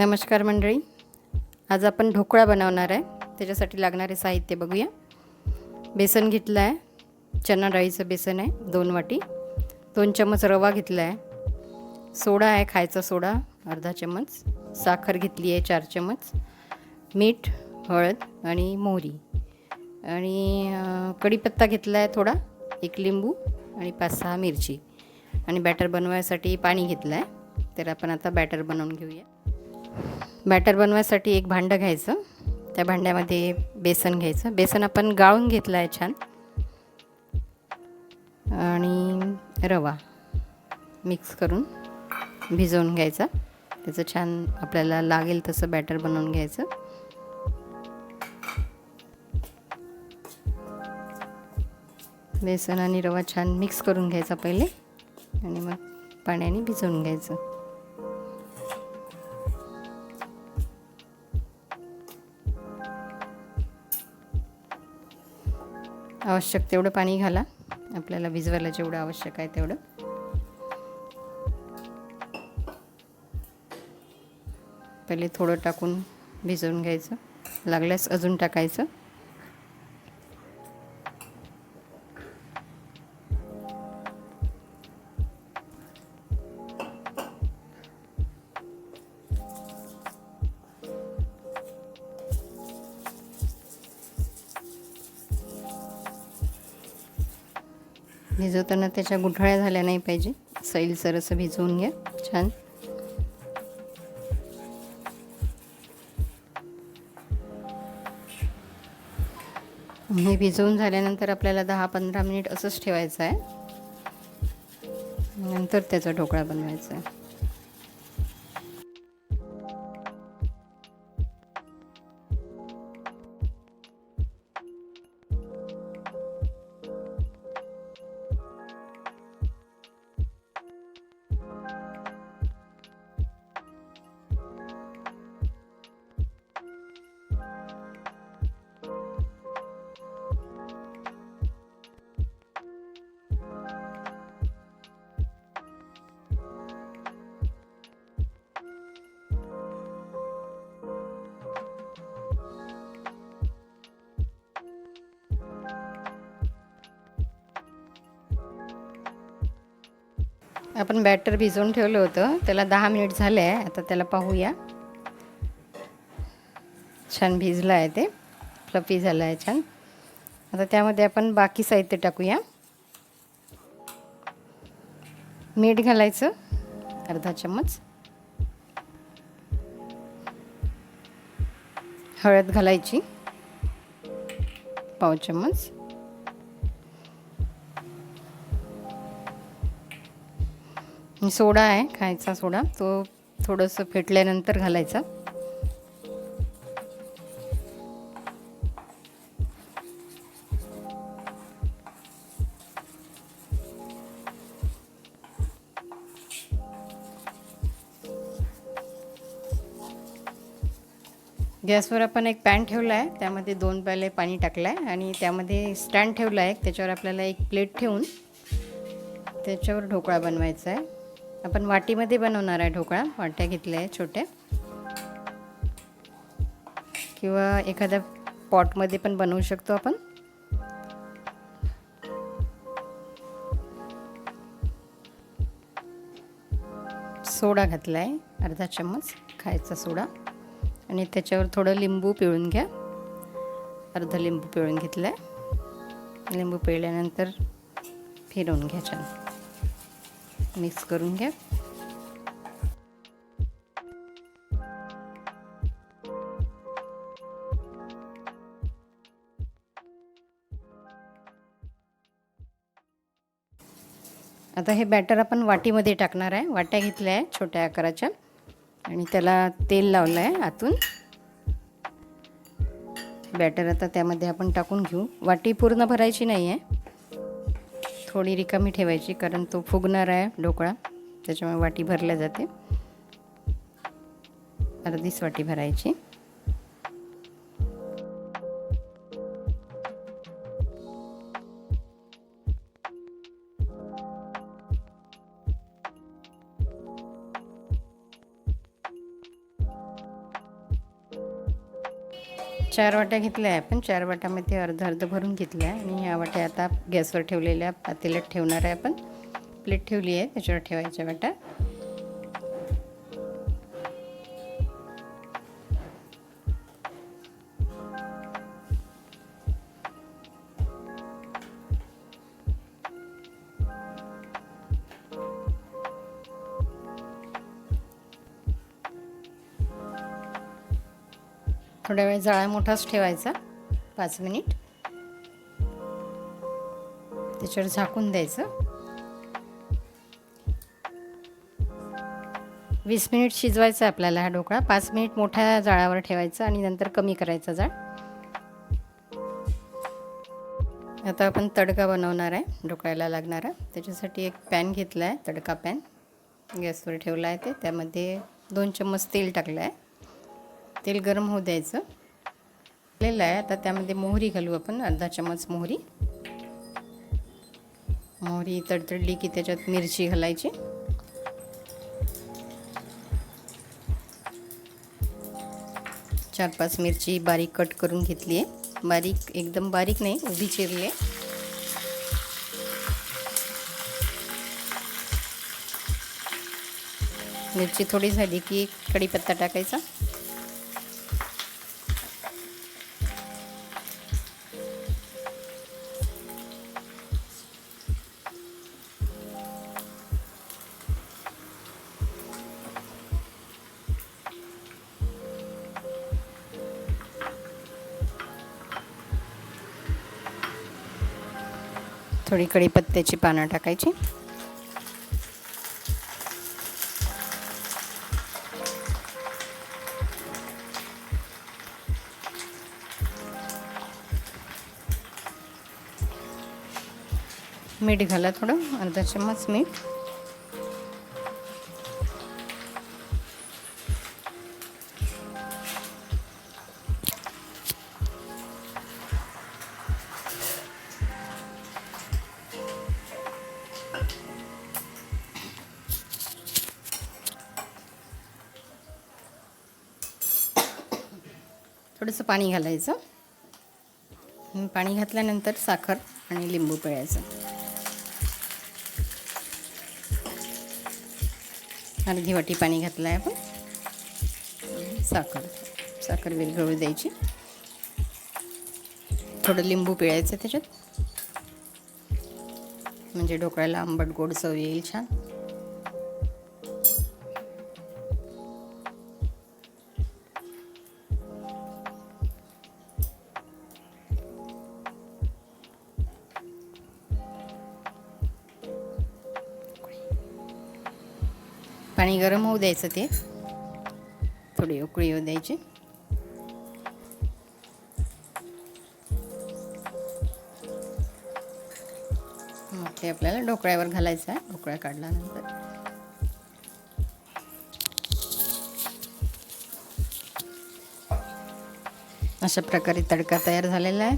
नमस्कार मंडळी, आज आपण ढोकळा बनवणार आहे. त्याच्यासाठी लागणारे साहित्य बघूया. बेसन घेतलं आहे, चना डाळीचं बेसन आहे 2 वाटी, 2 चम्मच रवा घेतला आहे, सोडा आहे खायचा सोडा अर्धा चम्मच, साखर घेतली आहे 4 चम्मच, मीठ, हळद आणि मोहरी आणि कढीपत्ता घेतला आहे थोडा, 1 लिंबू आणि 5-6 मिरची आणि बॅटर बनवायसाठी पाणी घेतलं आहे. तर आपण आता बॅटर बनवून घेऊया. बॅटर बनवायसाठी एक भांडं घ्यायचं, त्या भांड्यामध्ये बेसन घ्यायचं. बेसन आपण गाळून घेतलं आहे छान, आणि रवा मिक्स करून भिजवून घ्यायचा. त्याचं छान आपल्याला लागेल तसं बॅटर बनवून घ्यायचं. बेसन आणि रवा छान मिक्स करून घ्यायचा पहिले आणि मग पाण्याने भिजवून घ्यायचं. आवश्यक तेवढं पाणी घाला, आपल्याला भिजवायला जेवढं आवश्यक आहे तेवढं. पहिले थोडं टाकून भिजवून घ्यायचं, लागल्यास अजून टाकायचं. भिजवताना त्याच्या गुठळ्या झाल्या नाही पाहिजे, सैलसर असं भिजवून घ्या छान. हे भिजवून झाल्यानंतर आपल्याला 10-15 मिनिट असंच ठेवायचं आहे, नंतर त्याचा ढोकळा बनवायचा आहे. आपण बॅटर भिजवून ठेवलं होतं, त्याला 10 मिनिट झाले आहे. आता त्याला पाहूया. छान भिजलं आहे, ते फ्लफी झालं आहे छान. आता त्यामध्ये आपण बाकी साहित्य टाकूया. मीठ घालायचं अर्धा चम्मच, हळद घालायची 1/4 चम्मच, सोडा आहे खायचा सोडा, तो थोडंसं फेटल्यानंतर घालायचा. गॅसवर आपण एक पॅन ठेवला आहे, त्यामध्ये 2 प्याले पाणी टाकलं आहे आणि त्यामध्ये स्टँड ठेवला आहे. त्याच्यावर आपल्याला एक प्लेट ठेवून त्याच्यावर ढोकळा बनवायचा आहे. आपण वाटीमध्ये बनवणार आहे ढोकळा, वाट्या घेतल्या आहे छोट्या, किंवा एखाद्या पॉटमध्ये पण बनवू शकतो आपण. सोडा घातला आहे अर्धा चम्मच खायचा सोडा, आणि त्याच्यावर थोडं लिंबू पिळून घ्या. अर्धा लिंबू पिळून घेतला आहे. लिंबू पिळल्यानंतर फिरवून घ्या, छान मिक्स करून घ्या. आता हे बॅटर आपण वाटीमध्ये टाकणार आहे. वाट्या घेतल्या आहे छोट्या आकाराच्या आणि त्याला तेल लावलं आहे आतून. बॅटर आता त्यामध्ये आपण टाकून घेऊ. वाटी पूर्ण भरायची नाही आहे, थोडी रिकामी ठेवायची, कारण तो फुगणार आहे ढोकळा, त्याच्यामुळे वाटी भरल्या जाते. अर्धीच वाटी भरायची. 4 वाट्या घेतल्या आहे आपण. 4 वाट्यामध्ये अर्ध अर्ध भरून घेतल्या आहे आणि ह्या वाट्या आता गॅसवर ठेवलेल्या पातेल्यात ठेवणार आहे आपण. प्लेट ठेवली आहे, त्याच्यावर ठेवायच्या वाट्या. थोड्या वेळ जाळा मोठाच ठेवायचा, 5 मिनिट. त्याच्यावर झाकून द्यायचं. 20 मिनिट शिजवायचा आपल्याला हा ढोकळा. 5 मिनिट मोठ्या जाळावर ठेवायचा आणि नंतर कमी करायचा जाळ. आता आपण तडका बनवणार आहे ढोकळ्याला लागणारा. त्याच्यासाठी एक पॅन घेतला आहे, तडका पॅन गॅसवर ठेवला आहे. त्यामध्ये 2 चम्मच तेल टाकलं आहे. तेल गरम होऊ द्यायचं. टाकलेलं आहे. आता त्यामध्ये मोहरी घालू आपण, अर्धा चम्मच मोहरी. मोहरी तडतडली की त्याच्यात मिरची घालायची. चार 5 मिरची बारीक कट करून घेतली आहे. बारीक, एकदम बारीक नाही, उभी चिरली आहे. मिरची थोडी झाली की कढीपत्ता टाकायचा. थोडी कढीपत्त्याची पानं टाकायची. मीठ घाला थोडं, अर्धा चम्मच मीठ. थोडंसं पाणी घालायचं. पाणी घातल्यानंतर साखर आणि लिंबू पिळायचं. अर्धी वाटी पाणी घातलं आहे आपण. साखर विरघळू द्यायची. थोडं लिंबू पिळायचं त्याच्यात, म्हणजे ढोकळ्याला आंबट गोड चव येईल छान. पाणी गरम होऊ द्यायचं. ते थोडी उकळी येऊ द्यायची. मग ते आपल्याला ढोकळ्यावर घालायचं आहे. ढोकळा काढल्यानंतर अशा प्रकारे तडका तयार झालेला आहे.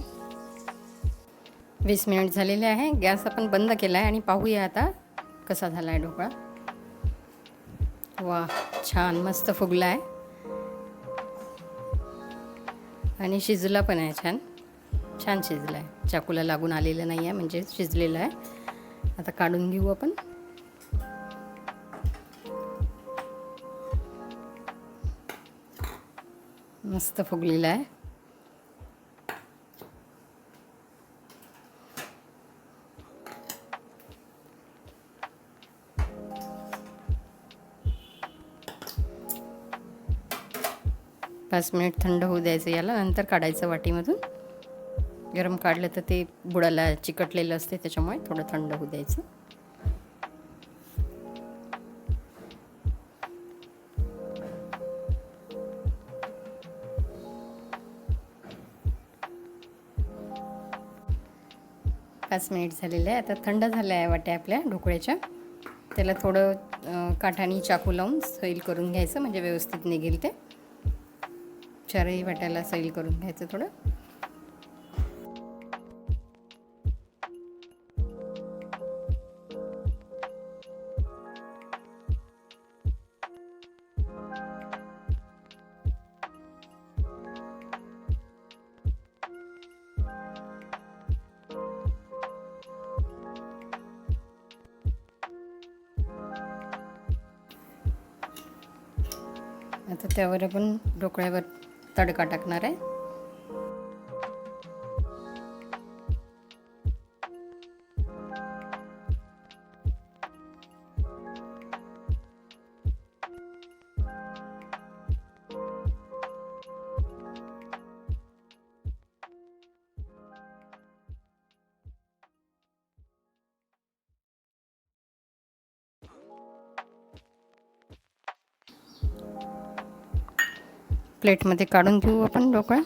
20 मिनिट झालेले आहे. गॅस आपण बंद केला आहे आणि पाहूया आता कसा झाला आहे ढोकळा. वा, छान मस्त फुगला आहे आणि शिजला पण आहे. छान शिजला आहे. चाकूला लागून आलेलं नाही आहे, म्हणजे शिजलेलं आहे. आता काढून घेऊ आपण. मस्त फुगलेला आहे. पाच मिनिट थंड होऊ द्यायचं याला, नंतर काढायचं वाटीमधून. गरम काढलं तर ते बुडाला चिकटलेलं असते, त्याच्यामुळे थोडं थंड होऊ द्यायचं. पाच मिनिट झालेले आहे. आता थंड झालं आहे वाट्या आपल्या ढोकळ्याच्या. त्याला थोडं काठानी चाकू लावून सैल करून घ्यायचं, म्हणजे व्यवस्थित निघेल ते. चारही वाट्याला सैल करून घ्यायचं थोडं. आता त्यावर आपण ढोकळ्यावर तडका टाकणार आहे. प्लेटमध्ये काढून घेऊ आपण ढोकळा.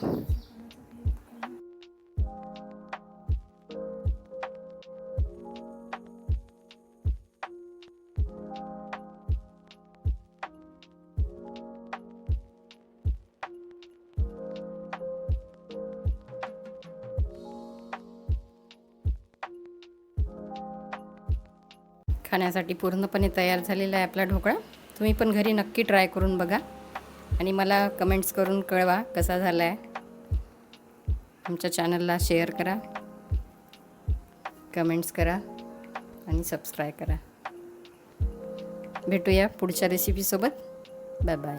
खाण्यासाठी पूर्णपणे तयार झालेला आहे आपला ढोकळा. तुम्ही पण घरी नक्की ट्राय करून बघा आणि मला कमेंट्स करून कळवा कसा झाला आहे. आमच्या चॅनलला शेअर करा, कमेंट्स करा आणि सबस्क्राईब करा. भेटूया पुढच्या रेसिपीसोबत. Bye bye.